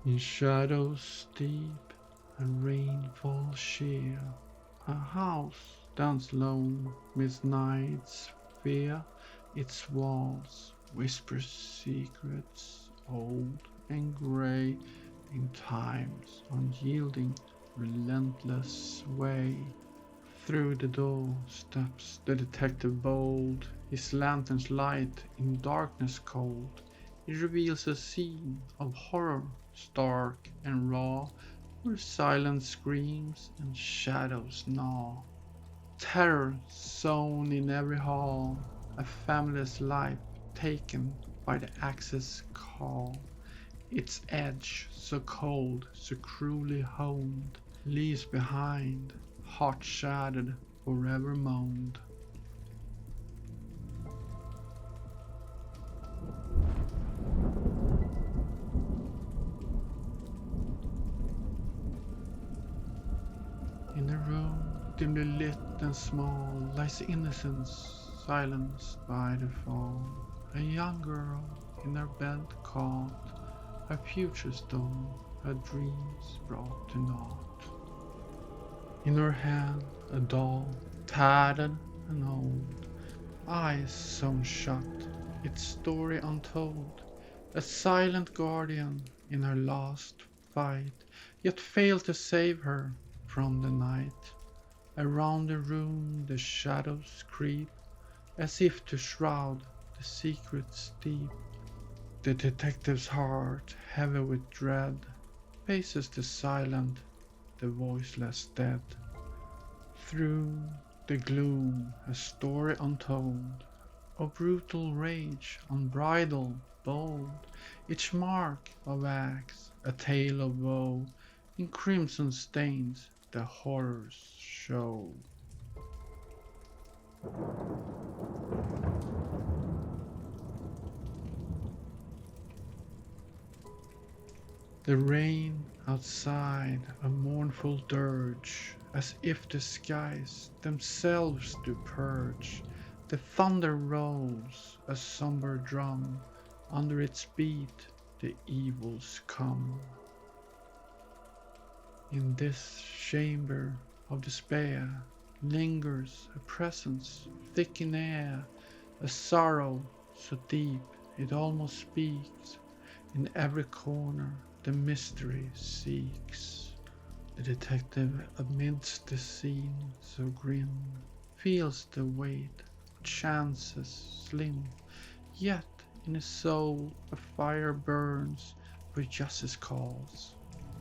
In shadows deep and rainfall sheer, a house stands lone midst night's fear. Its walls whisper secrets old and grey, in time's unyielding, relentless way. Through the door steps the detective bold, his lantern's light in darkness cold. It reveals a scene of horror, stark and raw, where silence screams and shadows gnaw. Terror sown in every hall, a family's life taken by the axe's call. Its edge, so cold, so cruelly honed, leaves behind, heart shattered, forever moaned. In a room dimly lit and small lies innocence, silenced by the fall. A young girl in her bed caught, her future stone, her dreams brought to naught. In her hand a doll, tattered and old, eyes sewn shut, its story untold. A silent guardian in her last fight, yet failed to save her from the night. Around the room the shadows creep, as if to shroud the secrets deep. The detective's heart, heavy with dread, faces the silent, the voiceless dead. Through the gloom a story untold, of brutal rage, unbridled, bold, each mark of axe a tale of woe, in crimson stains the horrors show. The rain outside a mournful dirge, as if the skies themselves do purge. The thunder rolls a sombre drum, under its beat the evils come. In this chamber of despair lingers a presence thick in air, a sorrow so deep it almost speaks. In every corner the mystery seeks. The detective amidst the scene so grim feels the weight of chances slim, yet in his soul a fire burns where justice calls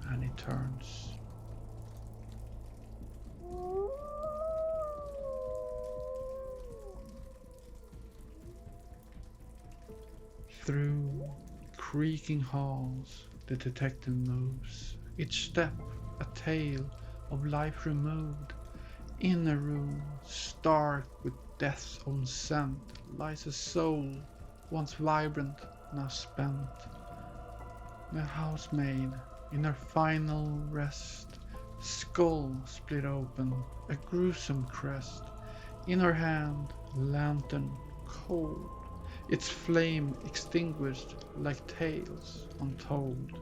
and he turns. Through creaking halls the detective moves, each step a tale of life removed. In a room stark with death's own scent lies a soul, once vibrant, now spent. The housemaid, in her final rest, skull split open, a gruesome crest. In her hand, a lantern cold, its flame extinguished like tales untold.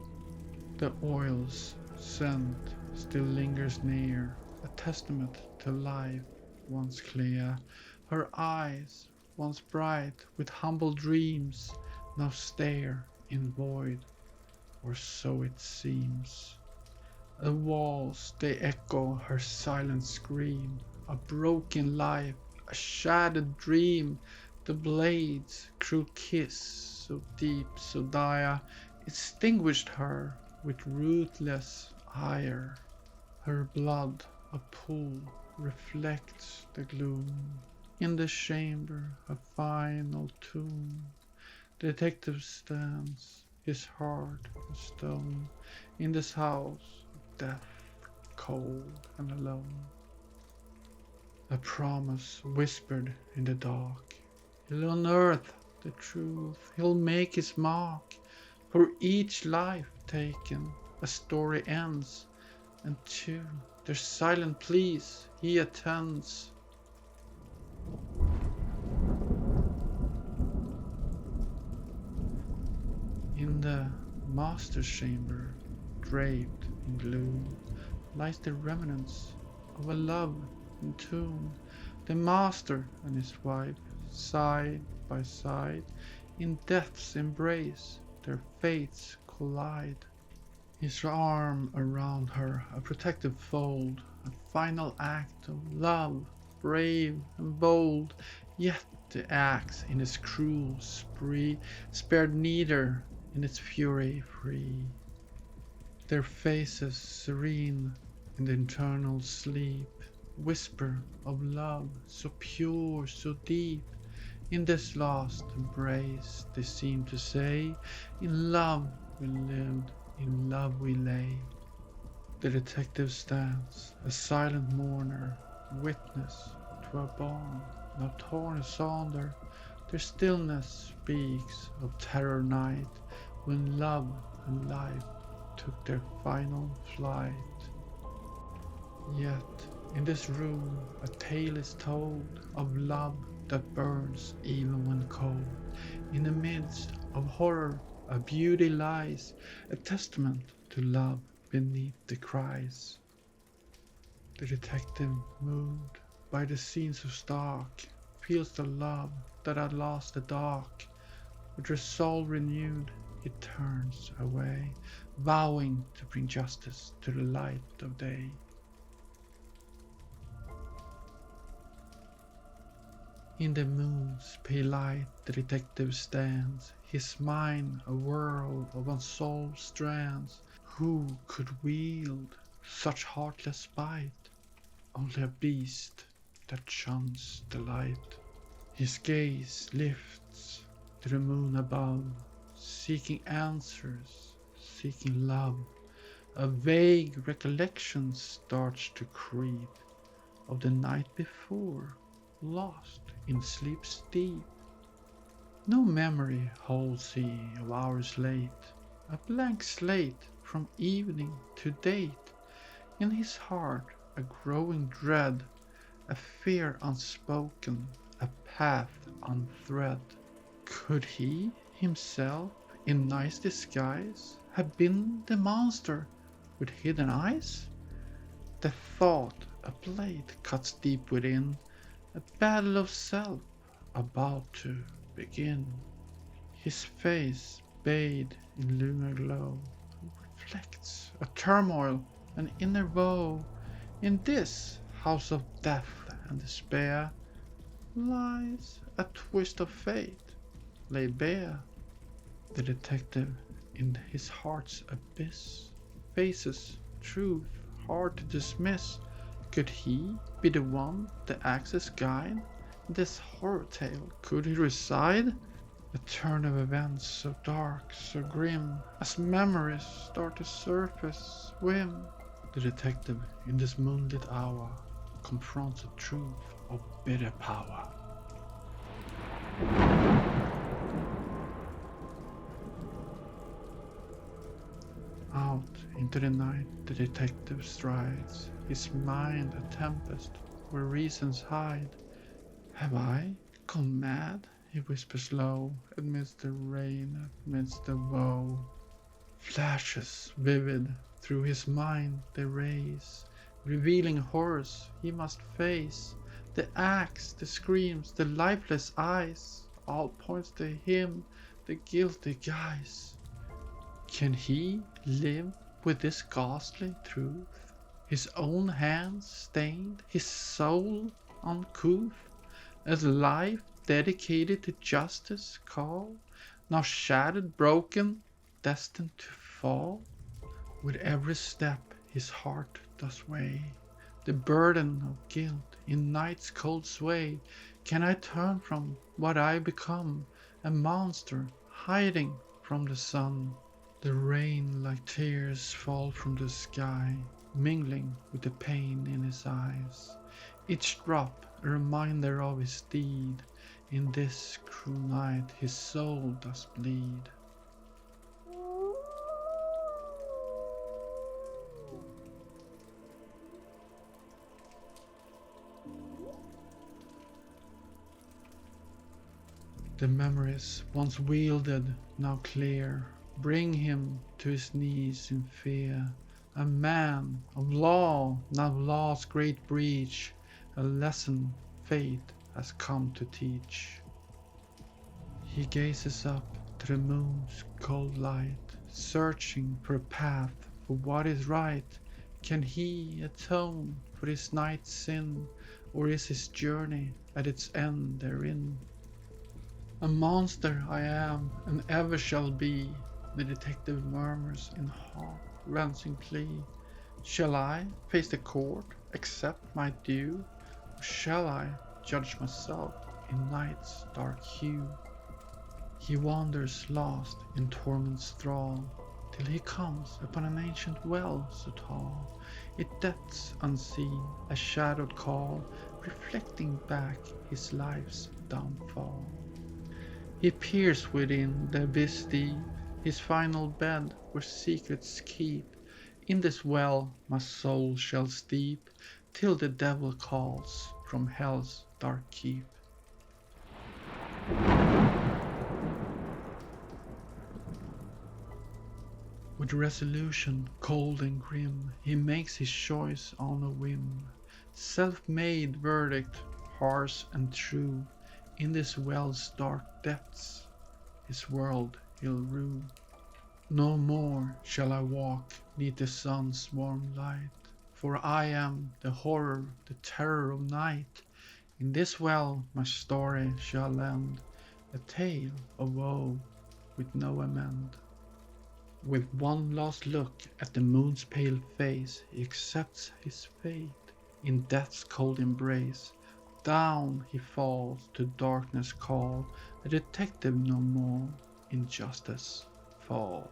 The oil's scent still lingers near, a testament to life once clear. Her eyes, once bright with humble dreams, now stare in void, or so it seems. The walls they echo her silent scream, a broken life, a shattered dream. The blade's cruel kiss, so deep, so dire, extinguished her with ruthless ire. Her blood, a pool, reflects the gloom. In the chamber, a final tomb. Detective stands, his heart a stone, in this house of death, cold and alone. A promise whispered in the dark. He'll unearth the truth, he'll make his mark. For each life taken, a story ends, and to their silent pleas he attends. In the master's chamber, draped in gloom, lies the remnants of a love entombed. The master and his wife, side by side, in death's embrace, their fates collide. His arm around her, a protective fold, a final act of love, brave and bold. Yet the axe in its cruel spree spared neither in its fury free. Their faces serene in the eternal sleep whisper of love so pure, so deep. In this last embrace they seem to say, in love we lived, in love we lay. The detective stands, a silent mourner, witness to a bond now torn asunder. Their stillness speaks of terror night, when love and life took their final flight. Yet in this room a tale is told of love that burns even when cold. In the midst of horror a beauty lies, a testament to love beneath the cries. The detective, moved by the scenes so stark, feels the love that at last the dark. With resolve renewed he turns away, vowing to bring justice to the light of day. In the moon's pale light the detective stands, his mind a whirl of unsolved strands. Who could wield such heartless spite? Only a beast that shuns the light. His gaze lifts to the moon above, seeking answers, seeking love. A vague recollection starts to creep of the night before, lost in sleep's deep. No memory holds he of hours late, a blank slate from evening to date. In his heart a growing dread, a fear unspoken, a path untread. Could he himself in nice disguise have been the monster with hidden eyes? The thought a blade cuts deep within, a battle of self about to begin. His face, bathed in lunar glow, reflects a turmoil, an inner woe. In this house of death and despair lies a twist of fate laid bare. The detective in his heart's abyss faces truth hard to dismiss. Could he be the one the axe's guide? In this horror tale could he reside? A turn of events so dark, so grim, as memories start to surface, swim. The detective in this moonlit hour confronts a truth of bitter power. Out into the night the detective strides, his mind a tempest where reasons hide. Have I gone mad? He whispers low, amidst the rain, amidst the woe. Flashes vivid through his mind they race, revealing horrors he must face. The axe, the screams, the lifeless eyes, all points to him, the guilty guise. Can he live with this ghastly truth? His own hands stained, his soul uncouth, as life dedicated to justice call, now shattered, broken, destined to fall? With every step his heart does weigh the burden of guilt in night's cold sway. Can I turn from what I become, a monster hiding from the sun? The rain like tears fall from the sky, mingling with the pain in his eyes. Each drop a reminder of his deed. In this cruel night his soul does bleed. The memories once wielded now clear, Bring him to his knees in fear. A man of law, now law's great breach, a lesson fate has come to teach. He gazes up to the moon's cold light, searching for a path for what is right. Can he atone for this night's sin, or is his journey at its end therein? A monster I am and ever shall be, the detective murmurs in heart-wrenching plea. Shall I face the court, accept my due, or shall I judge myself in night's dark hue? He wanders lost in torment's thrall, till he comes upon an ancient well so tall, it depths unseen, a shadowed call, reflecting back his life's downfall. He peers within the abyss deep, his final bed where secrets keep. In this well my soul shall steep, till the devil calls from hell's dark keep. With resolution cold and grim, he makes his choice on a whim. Self-made verdict, harsh and true, in this well's dark depths his world he'll rue. No more shall I walk 'neath the sun's warm light, for I am the horror, the terror of night. In this well my story shall end, a tale of woe with no amend. With one last look at the moon's pale face, he accepts his fate in death's cold embrace. Down he falls to darkness call, a detective no more, in justice fall.